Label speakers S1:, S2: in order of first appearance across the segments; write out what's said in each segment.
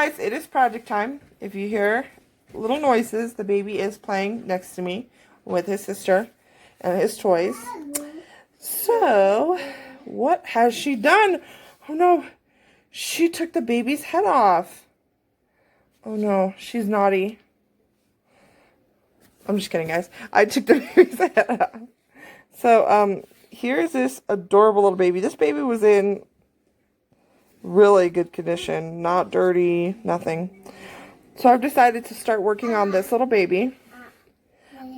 S1: guys, it is project time. If you hear little noises, the baby is playing next to me with his sister and his toys. So, what has she done? Oh no, she took the baby's head off. Oh no, she's naughty. I'm just kidding, guys. I took the baby's head off. So, here's this adorable little baby. This baby was in really good condition, not dirty, nothing. So I've decided to start working on this little baby.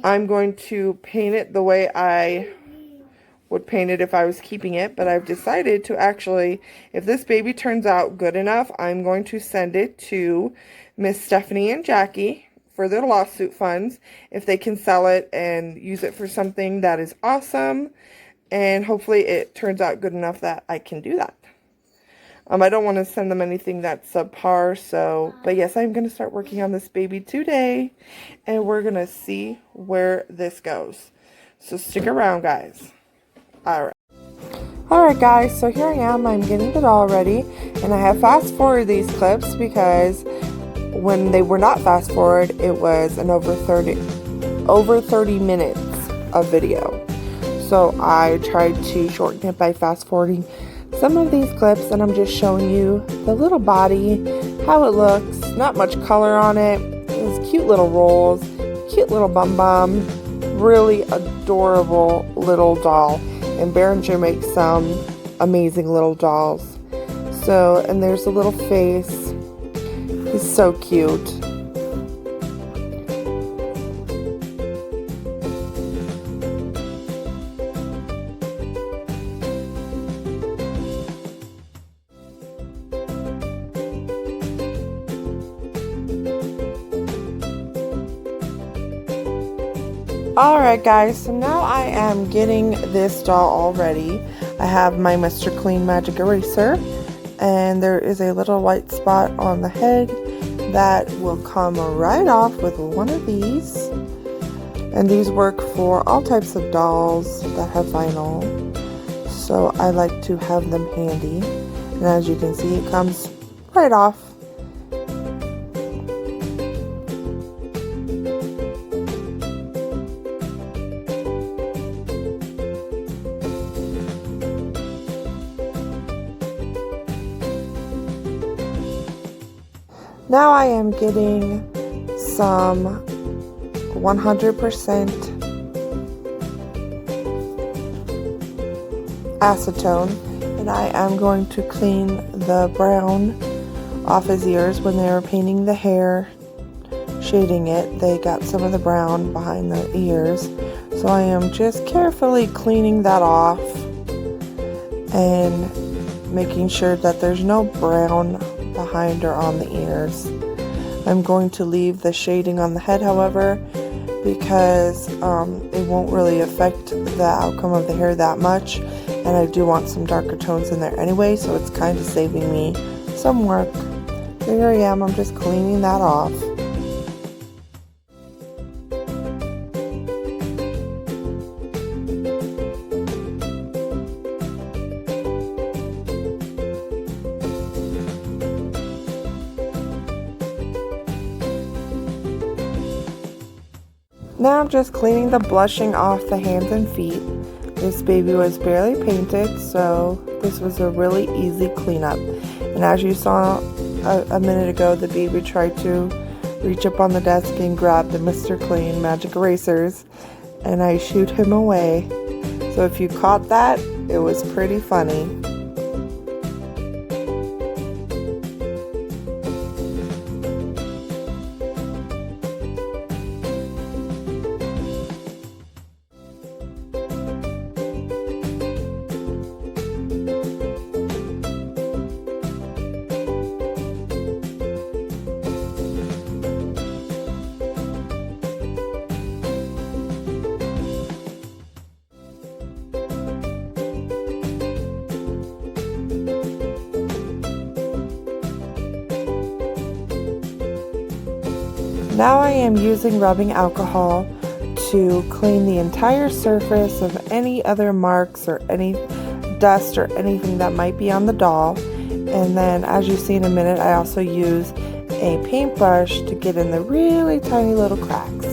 S1: I'm going to paint it the way I would paint it if I was keeping it, but I've decided to actually, if this baby turns out good enough, I'm going to send it to Miss Stephanie and Jackie for their lawsuit funds, if they can sell it and use it for something that is awesome, and hopefully it turns out good enough that I can do that. I don't want to send them anything that's subpar, so, but yes, I'm going to start working on this baby today, and we're going to see where this goes. So stick around, guys. Alright guys, so here I am, I'm getting it all ready, and I have fast forwarded these clips because when they were not fast forward, it was an over 30 minutes of video. So I tried to shorten it by fast forwarding some of these clips, and I'm just showing you the little body, how it looks, not much color on it. It's cute little rolls, cute little bum, really adorable little doll. And Berenguer makes some amazing little dolls. So, and there's a little face. He's so cute. Alright guys, so now I am getting this doll all ready. I have my Mr. Clean Magic Eraser, and there is a little white spot on the head that will come right off with one of these. And these work for all types of dolls that have vinyl, so I like to have them handy. And as you can see, it comes right off. Now I am getting some 100% acetone, and I am going to clean the brown off his ears. When they were painting the hair, shading it, they got some of the brown behind the ears. So I am just carefully cleaning that off and making sure that there's no brown behind or on the ears. I'm going to leave the shading on the head, however, because it won't really affect the outcome of the hair that much, and I do want some darker tones in there anyway, so it's kind of saving me some work. So here I am, I'm just cleaning that off. Now I'm just cleaning the blushing off the hands and feet. This baby was barely painted, so this was a really easy cleanup. And as you saw a minute ago, the baby tried to reach up on the desk and grab the Mr. Clean Magic Erasers, and I shooed him away. So if you caught that, it was pretty funny. Now I am using rubbing alcohol to clean the entire surface of any other marks or any dust or anything that might be on the doll. And then, as you see in a minute, I also use a paintbrush to get in the really tiny little cracks.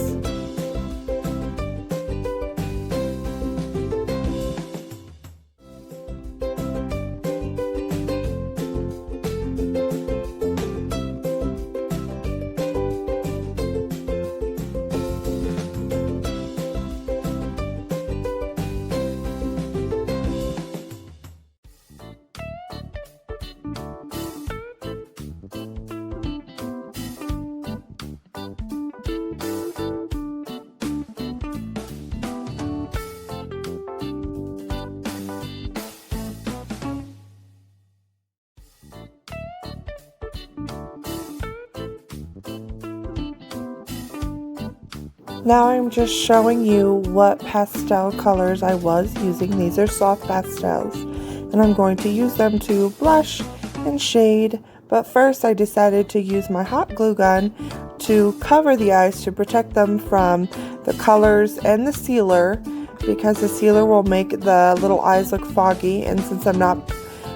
S1: Now I'm just showing you what pastel colors I was using. These are soft pastels, and I'm going to use them to blush and shade. But first I decided to use my hot glue gun to cover the eyes to protect them from the colors and the sealer, because the sealer will make the little eyes look foggy, and since I'm not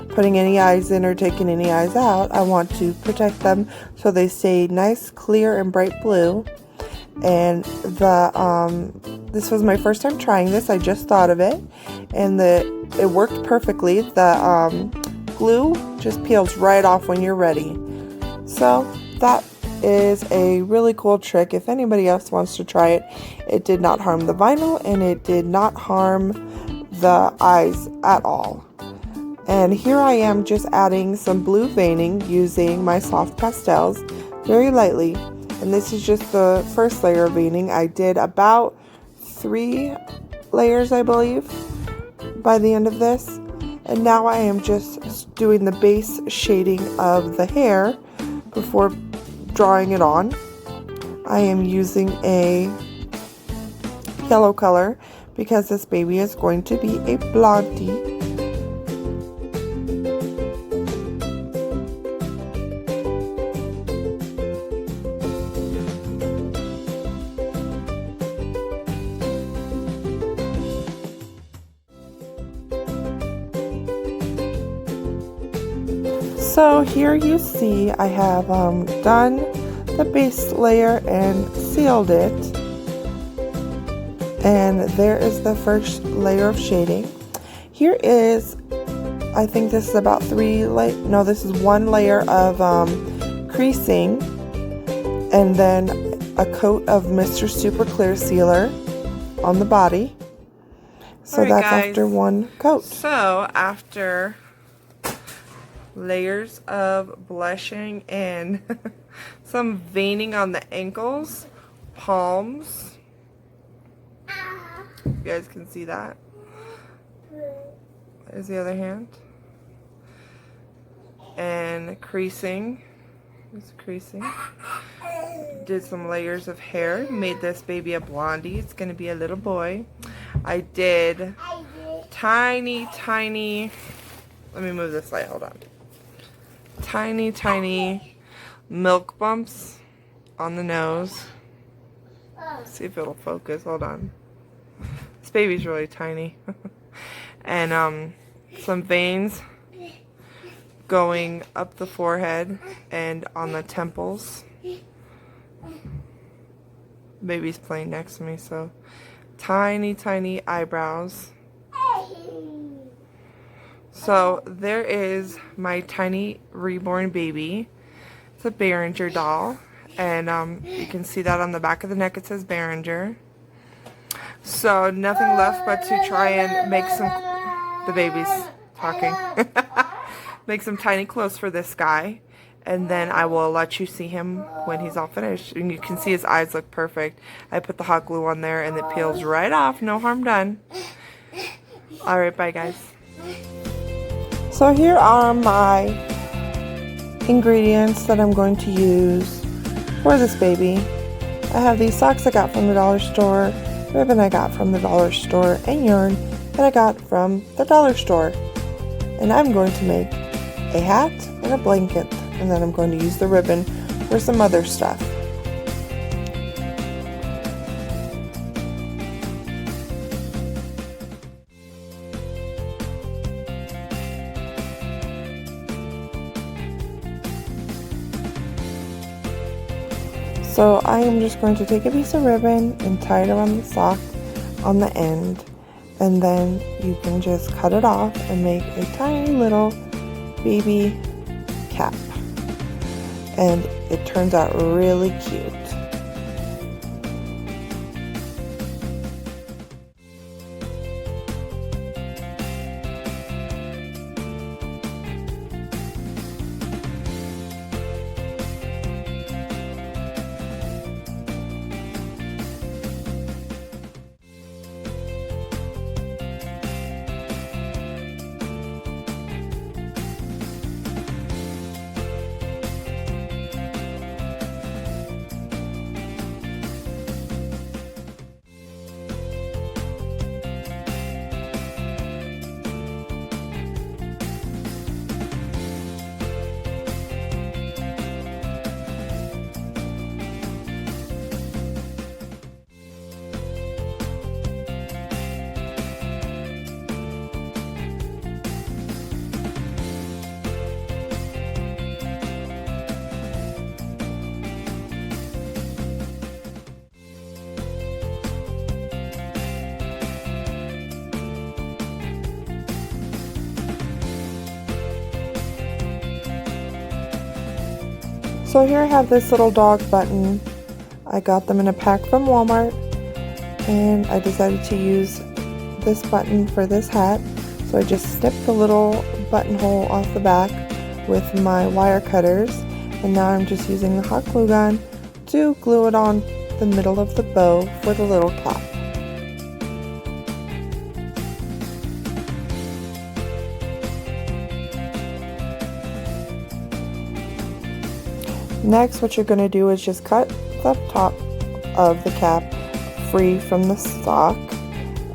S1: putting any eyes in or taking any eyes out, I want to protect them so they stay nice, clear, and bright blue. And this was my first time trying this. I just thought of it, and it worked perfectly. The glue just peels right off when you're ready. So that is a really cool trick. If anybody else wants to try it, it did not harm the vinyl and it did not harm the eyes at all. And here I am just adding some blue veining using my soft pastels very lightly. And this is just the first layer of veining. I did about 3 layers, I believe, by the end of this. And now I am just doing the base shading of the hair before drawing it on. I am using a yellow color because this baby is going to be a blondie. So here you see I have done the base layer and sealed it, and there is the first layer of shading. Here is, I think this is about this is 1 layer of creasing, and then a coat of Mr. Super Clear Sealer on the body. So that's guys, after 1 coat. So after layers of blushing and some veining on the ankles, palms. You guys can see that. There's the other hand. And creasing. There's creasing. Did some layers of hair. Made this baby a blondie. It's going to be a little boy. I did tiny, let me move this light, hold on. Tiny milk bumps on the nose. Let's see if it'll focus. Hold on. This baby's really tiny. And some veins going up the forehead and on the temples. Baby's playing next to me, so tiny eyebrows. So there is my tiny reborn baby. It's a Berenguer doll, and you can see that on the back of the neck it says Berenguer. So nothing left but to try and make the baby's talking, make some tiny clothes for this guy, and then I will let you see him when he's all finished. And you can see his eyes look perfect. I put the hot glue on there and it peels right off, no harm done. Alright, bye guys. So here are my ingredients that I'm going to use for this baby. I have these socks I got from the dollar store, ribbon I got from the dollar store, and yarn that I got from the dollar store. And I'm going to make a hat and a blanket, and then I'm going to use the ribbon for some other stuff. So I am just going to take a piece of ribbon and tie it around the sock on the end, and then you can just cut it off and make a tiny little baby cap, and it turns out really cute. So here I have this little dog button. I got them in a pack from Walmart, and I decided to use this button for this hat. So I just snipped the little buttonhole off the back with my wire cutters, and now I'm just using the hot glue gun to glue it on the middle of the bow for the little cap. Next, what you're going to do is just cut the top of the cap free from the stock,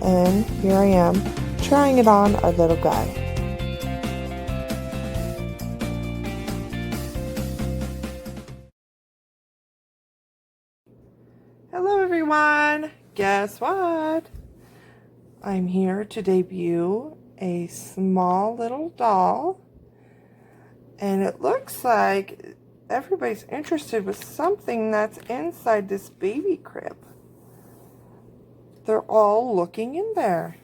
S1: and here I am trying it on our little guy. Hello everyone! Guess what? I'm here to debut a small little doll, and it looks like everybody's interested with something that's inside this baby crib. They're all looking in there.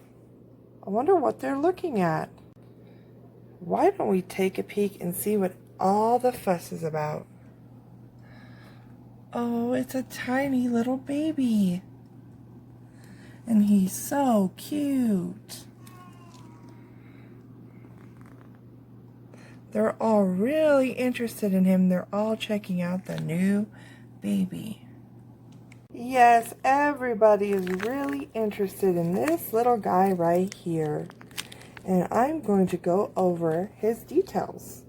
S1: I wonder what they're looking at. Why don't we take a peek and see what all the fuss is about? Oh, it's a tiny little baby. And he's so cute. They're all really interested in him. They're all checking out the new baby. Yes, everybody is really interested in this little guy right here. And I'm going to go over his details.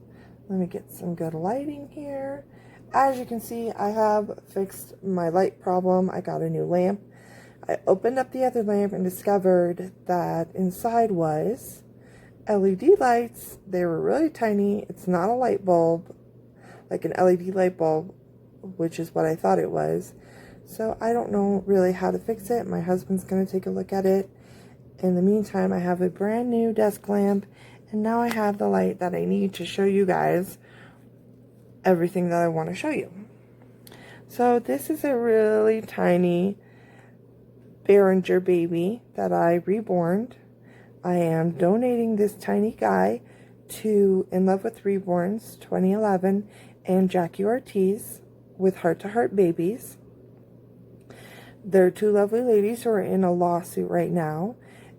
S1: Let me get some good lighting here. As you can see, I have fixed my light problem. I got a new lamp. I opened up the other lamp and discovered that inside was LED lights. They were really tiny. It's not a light bulb, like an LED light bulb, which is what I thought it was. So I don't know really how to fix it. My husband's going to take a look at it. In the meantime, I have a brand new desk lamp, and now I have the light that I need to show you guys everything that I want to show you. So this is a really tiny Berenguer baby that I reborned. I am donating this tiny guy to In Love with Reborns 2011 and Jackie Ortiz with Heart to Heart Babies. They're two lovely ladies who are in a lawsuit right now,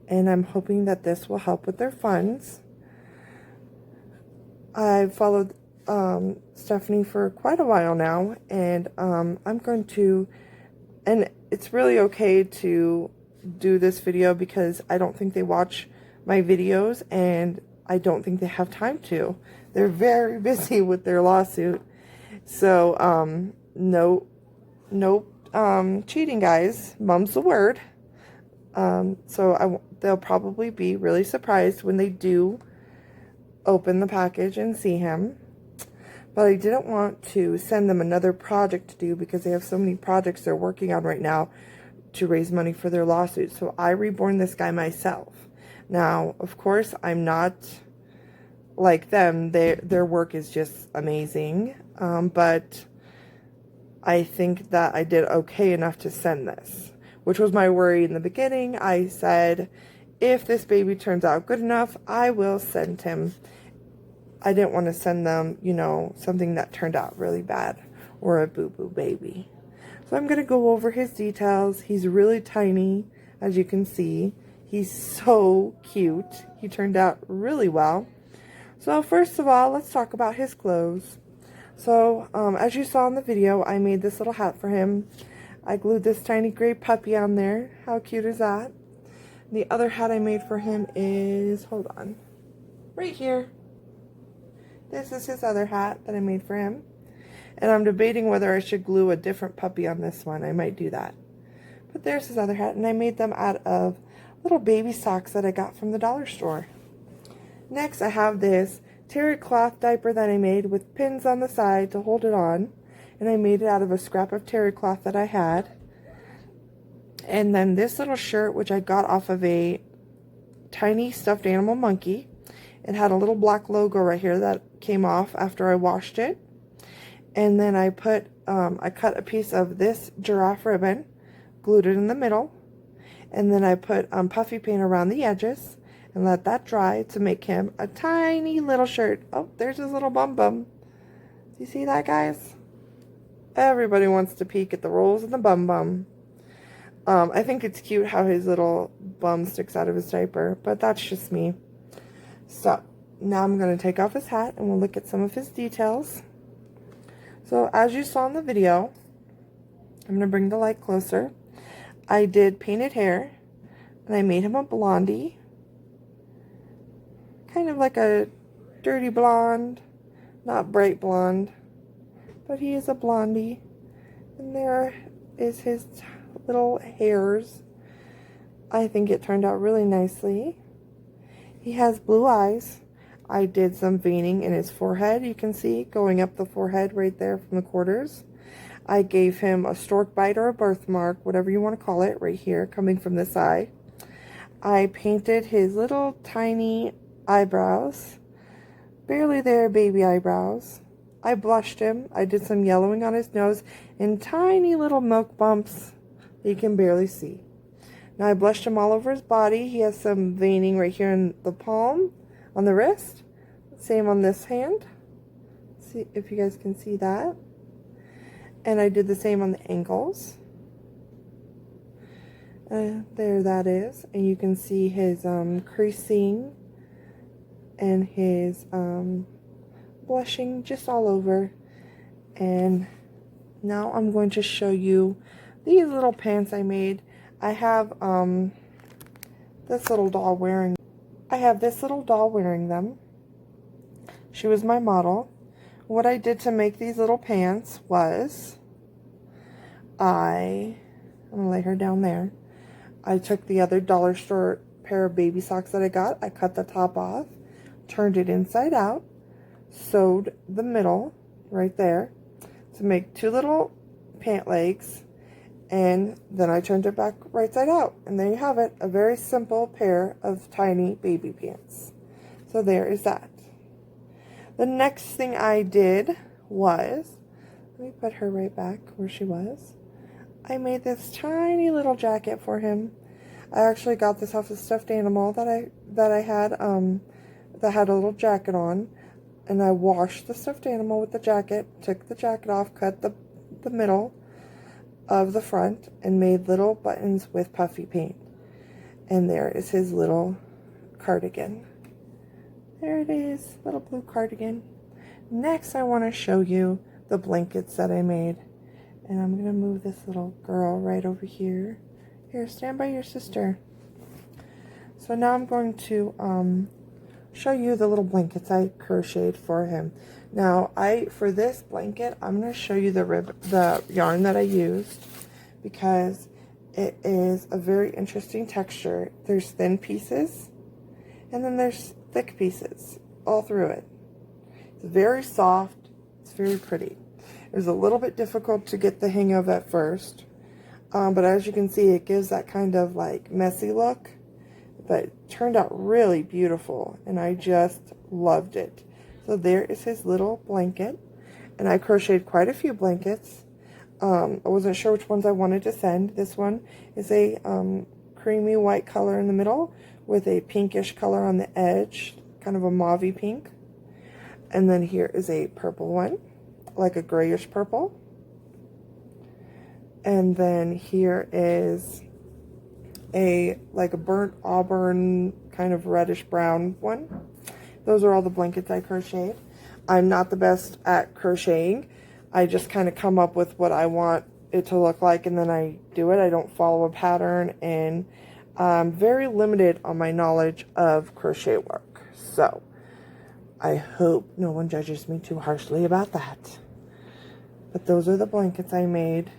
S1: and I'm hoping that this will help with their funds. I've followed Stephanie for quite a while now, and I'm going to, and it's really okay to do this video because I don't think they watch my videos, and I don't think they have time to. They're very busy with their lawsuit. So no cheating, guys. Mum's the word. So they'll probably be really surprised when they do open the package and see him. But I didn't want to send them another project to do because they have so many projects they're working on right now to raise money for their lawsuit. So I reborn this guy myself. Now, of course, I'm not like them. Their work is just amazing. But I think that I did okay enough to send this, which was my worry in the beginning. I said, if this baby turns out good enough, I will send him. I didn't want to send them, you know, something that turned out really bad or a boo-boo baby. So I'm going to go over his details. He's really tiny, as you can see. He's so cute. He turned out really well. So first of all, let's talk about his clothes. So as you saw in the video, I made this little hat for him. I glued this tiny gray puppy on there. How cute is that? The other hat I made for him is, hold on, right here. This is his other hat that I made for him. And I'm debating whether I should glue a different puppy on this one. I might do that. But there's his other hat, and I made them out of little baby socks that I got from the dollar store. Next, I have this terry cloth diaper that I made with pins on the side to hold it on. And I made it out of a scrap of terry cloth that I had. And then this little shirt, which I got off of a tiny stuffed animal monkey. It had a little black logo right here that came off after I washed it. And then I cut a piece of this giraffe ribbon, glued it in the middle. And then I put puffy paint around the edges and let that dry to make him a tiny little shirt. Oh, there's his little bum bum. Do you see that, guys? Everybody wants to peek at the rolls and the bum bum. I think it's cute how his little bum sticks out of his diaper, but that's just me. So now I'm going to take off his hat and we'll look at some of his details. So as you saw in the video, I'm going to bring the light closer. I did painted hair and I made him a blondie. Kind of like a dirty blonde, not bright blonde, but he is a blondie. And there is his little hairs. I think it turned out really nicely. He has blue eyes. I did some veining in his forehead, you can see, going up the forehead right there from the quarters. I gave him a stork bite or a birthmark, whatever you want to call it, right here, coming from this eye. I painted his little tiny eyebrows. Barely there, baby eyebrows. I blushed him. I did some yellowing on his nose and tiny little milk bumps that you can barely see. Now I blushed him all over his body. He has some veining right here in the palm, on the wrist. Same on this hand. See if you guys can see that. And I did the same on the ankles. There that is. And you can see his creasing and his blushing just all over. And now I'm going to show you these little pants I made. I have this little doll wearing. I have this little doll wearing them. She was my model. What I did to make these little pants was I'm gonna lay her down there. I took the other dollar store pair of baby socks that I got. I cut the top off, turned it inside out, sewed the middle right there to make two little pant legs. And then I turned it back right side out. And there you have it. A very simple pair of tiny baby pants. So there is that. The next thing I did was, let me put her right back where she was. I made this tiny little jacket for him. I actually got this off a stuffed animal that I had that had a little jacket on. And I washed the stuffed animal with the jacket, took the jacket off, cut the middle of the front and made little buttons with puffy paint. And there is his little cardigan. There it is, little blue cardigan. Next I want to show you the blankets that I made. And I'm going to move this little girl right over here. Here, stand by your sister. So now I'm going to show you the little blankets I crocheted for him. Now, for this blanket, I'm going to show you the yarn that I used because it is a very interesting texture. There's thin pieces and then there's thick pieces all through it. It's very soft. It's very pretty. It was a little bit difficult to get the hang of at first, but as you can see, it gives that kind of like messy look, but it turned out really beautiful and I just loved it. So there is his little blanket, and I crocheted quite a few blankets. I wasn't sure which ones I wanted to send. This one is a creamy white color in the middle with a pinkish color on the edge, kind of a mauvey pink. And then here is a purple one, like a grayish purple. And then here is like a burnt auburn, kind of reddish brown one. Those are all the blankets I crocheted. I'm not the best at crocheting. I just kind of come up with what I want it to look like, and then I do it. I don't follow a pattern, and I'm very limited on my knowledge of crochet work. So I hope no one judges me too harshly about that. But those are the blankets I made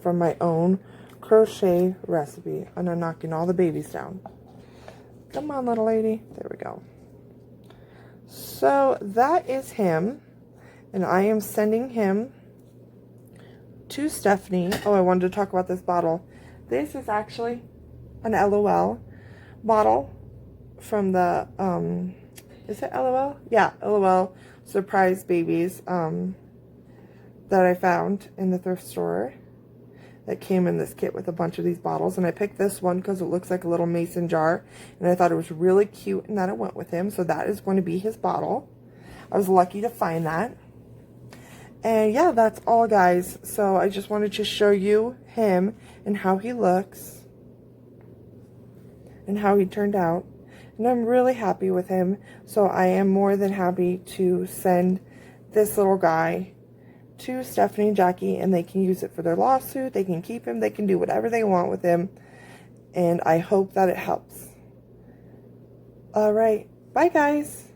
S1: from my own crochet recipe. And I'm knocking all the babies down. Come on, little lady. There we go. So that is him. And I am sending him to Stephanie. Oh, I wanted to talk about this bottle. This is actually an LOL bottle from the, is it LOL? Yeah, LOL Surprise Babies that I found in the thrift store. That came in this kit with a bunch of these bottles. And I picked this one because it looks like a little mason jar. And I thought it was really cute and that it went with him. So that is going to be his bottle. I was lucky to find that. And yeah, that's all, guys. So I just wanted to show you him and how he looks. And how he turned out. And I'm really happy with him. So I am more than happy to send this little guy to Stephanie and Jackie, and they can use it for their lawsuit. They can keep him. They can do whatever they want with him. And I hope that it helps. All right. Bye, guys.